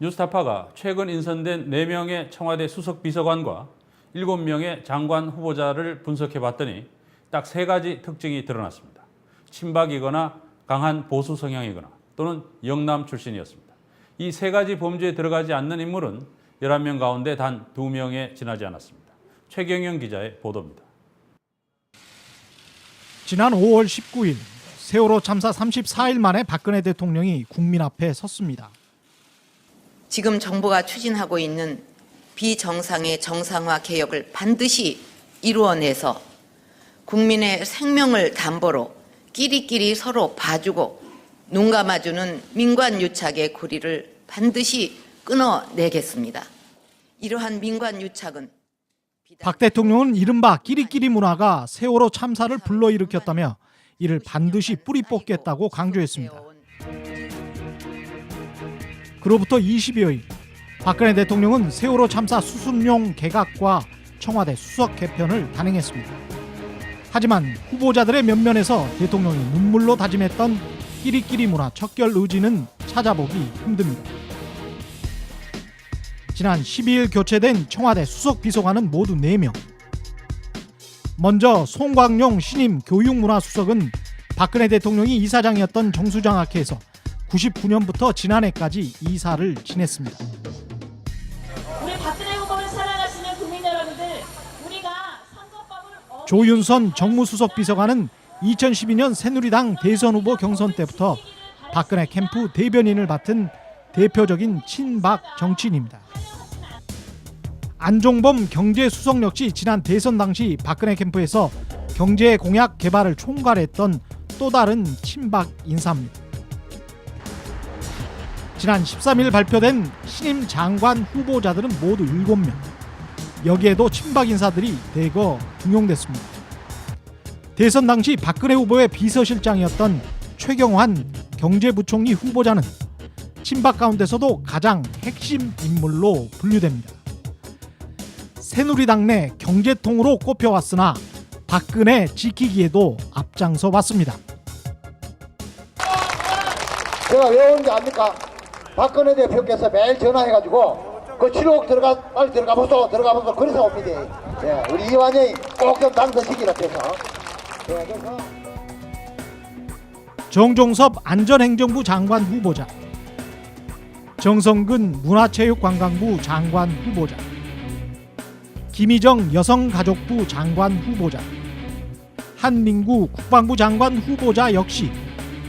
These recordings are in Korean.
뉴스타파가 최근 인선된 4명의 청와대 수석 비서관과 7명의 장관 후보자를 분석해봤더니 딱 3가지 특징이 드러났습니다. 친박이거나 강한 보수 성향이거나 또는 영남 출신이었습니다. 이 3가지 범주에 들어가지 않는 인물은 11명 가운데 단 2명에 지나지 않았습니다. 최경영 기자의 보도입니다. 지난 5월 19일 세월호 참사 34일 만에 박근혜 대통령이 국민 앞에 섰습니다. 지금 정부가 추진하고 있는 비정상의 정상화 개혁을 반드시 이루어내서 국민의 생명을 담보로 끼리끼리 서로 봐주고 눈 감아주는 민관유착의 고리를 반드시 끊어내겠습니다. 이러한 민관유착은 박 대통령은 이른바 끼리끼리 문화가 세월호 참사를 불러일으켰다며 이를 반드시 뿌리 뽑겠다고 강조했습니다. 그로부터 20여일, 박근혜 대통령은 세월호 참사 수습용 개각과 청와대 수석 개편을 단행했습니다. 하지만 후보자들의 면면에서 대통령이 눈물로 다짐했던 끼리끼리 문화 척결 의지는 찾아보기 힘듭니다. 지난 12일 교체된 청와대 수석 비서관은 모두 4명. 먼저 송광용 신임 교육문화수석은 박근혜 대통령이 이사장이었던 정수장학회에서 99년부터 지난해까지 이사를 지냈습니다. 우리 박근혜 후보를 사랑하시는 국민 여러분들, 우리가 선거법을 조윤선 정무수석 비서관은 2012년 새누리당 대선 후보 경선 때부터 박근혜 캠프 대변인을 맡은 대표적인 친박 정치인입니다. 안종범 경제수석 역시 지난 대선 당시 박근혜 캠프에서 경제 공약 개발을 총괄했던 또 다른 친박 인사입니다. 지난 13일 발표된 신임 장관 후보자들은 모두 7명. 여기에도 친박 인사들이 대거 등용됐습니다. 대선 당시 박근혜 후보의 비서실장이었던 최경환 경제부총리 후보자는 친박 가운데서도 가장 핵심 인물로 분류됩니다. 새누리당 내 경제통으로 꼽혀왔으나 박근혜 지키기에도 앞장서 왔습니다. 제가 왜 오는지 압니까? 박근혜 대표께서 매일 전화해가지고 그 7억 빨리 들어가보소 그래서 옵니다. 예, 우리 이완영이 꼭 좀 당선시키라 해서. 예, 그래서 정종섭 안전행정부 장관 후보자, 정성근 문화체육관광부 장관 후보자, 김희정 여성가족부 장관 후보자, 한민구 국방부 장관 후보자 역시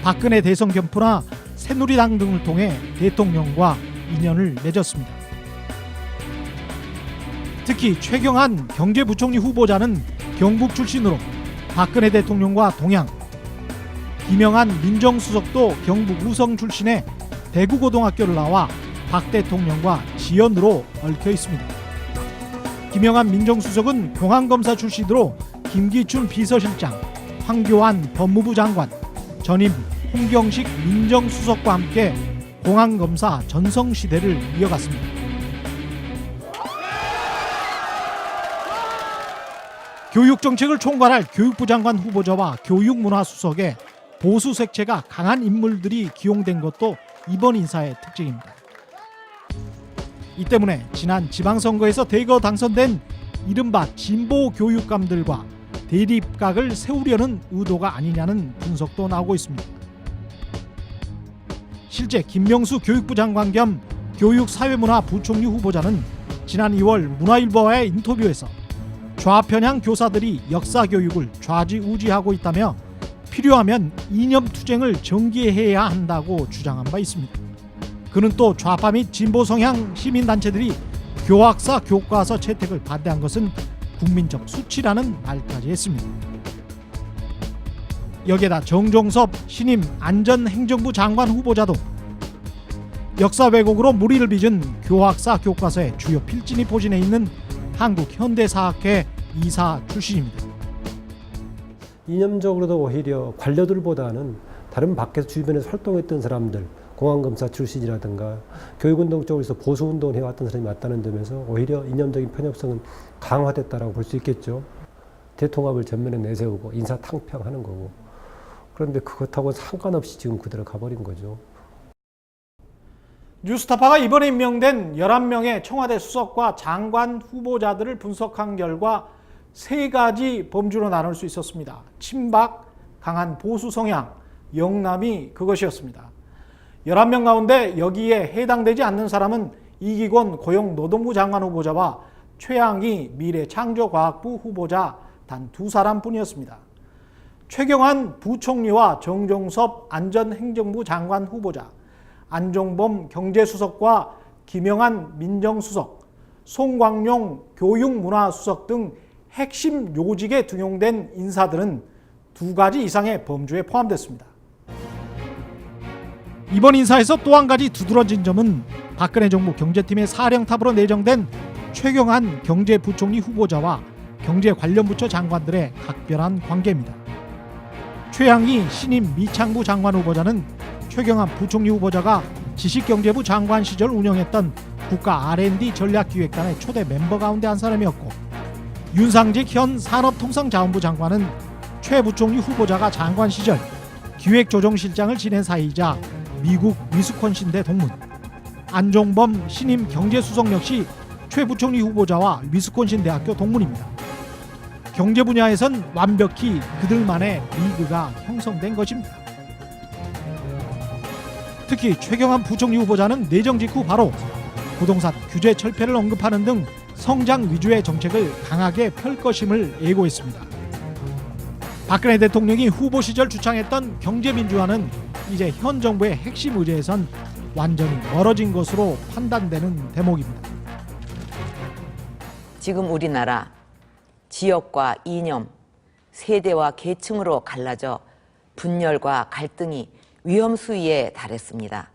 박근혜 대선 캠프나 새누리당 등을 통해 대통령과 인연을 맺었습니다. 특히 최경환 경제부총리 후보자는 경북 출신으로 박근혜 대통령과 동양, 김영한 민정수석도 경북 우성 출신의 대구고등학교를 나와 박 대통령과 지연으로 얽혀 있습니다. 김영한 민정수석은 공안검사 출신으로 김기춘 비서실장, 황교안 법무부 장관, 전임 홍경식 민정수석과 함께 공안검사 전성시대를 이어갔습니다. 교육정책을 총괄할 교육부 장관 후보자와 교육문화수석에 보수 색채가 강한 인물들이 기용된 것도 이번 인사의 특징입니다. 이 때문에 지난 지방선거에서 대거 당선된 이른바 진보 교육감들과 대립각을 세우려는 의도가 아니냐는 분석도 나오고 있습니다. 실제 김명수 교육부 장관 겸 교육사회문화부총리 후보자는 지난 2월 문화일보와의 인터뷰에서 좌편향 교사들이 역사교육을 좌지우지하고 있다며 필요하면 이념투쟁을 전개해야 한다고 주장한 바 있습니다. 그는 또 좌파 및 진보 성향 시민단체들이 교학사 교과서 채택을 반대한 것은 국민적 수치라는 말까지 했습니다. 여기에다 정종섭 신임 안전행정부 장관 후보자도 역사 왜곡으로 무리를 빚은 교학사 교과서의 주요 필진이 포진해 있는 한국현대사학회 이사 출신입니다. 이념적으로도 오히려 관료들보다는 다른 밖에서 주변에서 활동했던 사람들, 공안검사 출신이라든가 교육운동 쪽에서 보수운동을 해왔던 사람이 맞다는 점에서 오히려 이념적인 편협성은 강화됐다고 볼 수 있겠죠. 대통합을 전면에 내세우고 인사탕평하는 거고. 그런데 그것하고는 상관없이 지금 그대로 가버린 거죠. 뉴스타파가 이번에 임명된 11명의 청와대 수석과 장관 후보자들을 분석한 결과 3가지 범주로 나눌 수 있었습니다. 친박, 강한 보수 성향, 영남이 그것이었습니다. 11명 가운데 여기에 해당되지 않는 사람은 이기권 고용노동부 장관 후보자와 최양희 미래창조과학부 후보자 단 2사람뿐이었습니다. 최경환 부총리와 정종섭 안전행정부 장관 후보자, 안종범 경제수석과 김영한 민정수석, 송광용 교육문화수석 등 핵심 요직에 등용된 인사들은 2가지 이상의 범주에 포함됐습니다. 이번 인사에서 또 한 가지 두드러진 점은 박근혜 정부 경제팀의 사령탑으로 내정된 최경환 경제부총리 후보자와 경제 관련 부처 장관들의 각별한 관계입니다. 최양희 신임 미창부 장관 후보자는 최경환 부총리 후보자가 지식경제부 장관 시절 운영했던 국가 R&D 전략기획단의 초대 멤버 가운데 한 사람이었고, 윤상직 현 산업통상자원부 장관은 최 부총리 후보자가 장관 시절 기획조정실장을 지낸 사이이자 미국 위스콘신대 동문, 안종범 신임 경제수석 역시 최 부총리 후보자와 위스콘신 대학교 동문입니다. 경제 분야에선 완벽히 그들만의 리그가 형성된 것입니다. 특히 최경환 부총리 후보자는 내정 직후 바로 부동산 규제 철폐를 언급하는 등 성장 위주의 정책을 강하게 펼 것임을 예고했습니다. 박근혜 대통령이 후보 시절 주창했던 경제민주화는 이제 현 정부의 핵심 의제에선 완전히 멀어진 것으로 판단되는 대목입니다. 지금 우리나라 지역과 이념, 세대와 계층으로 갈라져 분열과 갈등이 위험 수위에 달했습니다.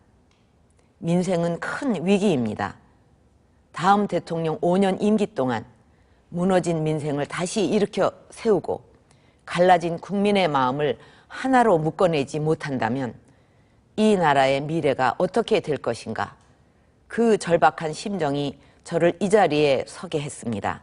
민생은 큰 위기입니다. 다음 대통령 5년 임기 동안 무너진 민생을 다시 일으켜 세우고 갈라진 국민의 마음을 하나로 묶어내지 못한다면 이 나라의 미래가 어떻게 될 것인가, 그 절박한 심정이 저를 이 자리에 서게 했습니다.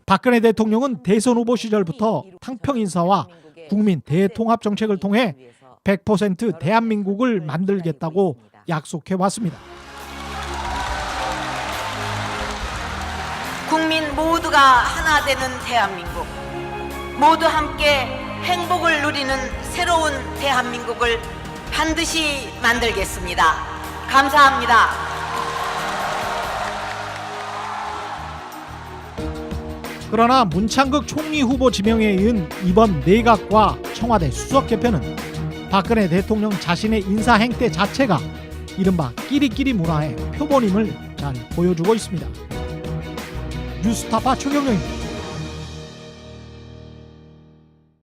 박근혜 대통령은 대선 후보 시절부터 탕평 인사와 국민 대통합 정책을 통해 100% 대한민국을 만들겠다고 약속해 왔습니다. 국민 모두가 하나 되는 대한민국, 모두 함께 행복을 누리는 새로운 대한민국을 반드시 만들겠습니다. 감사합니다. 그러나 문창극 총리 후보 지명에 이은 이번 내각과 청와대 수석 개편은 박근혜 대통령 자신의 인사 행태 자체가 이른바 끼리끼리 문화의 표본임을 잘 보여주고 있습니다. 뉴스타파 최경영입니다.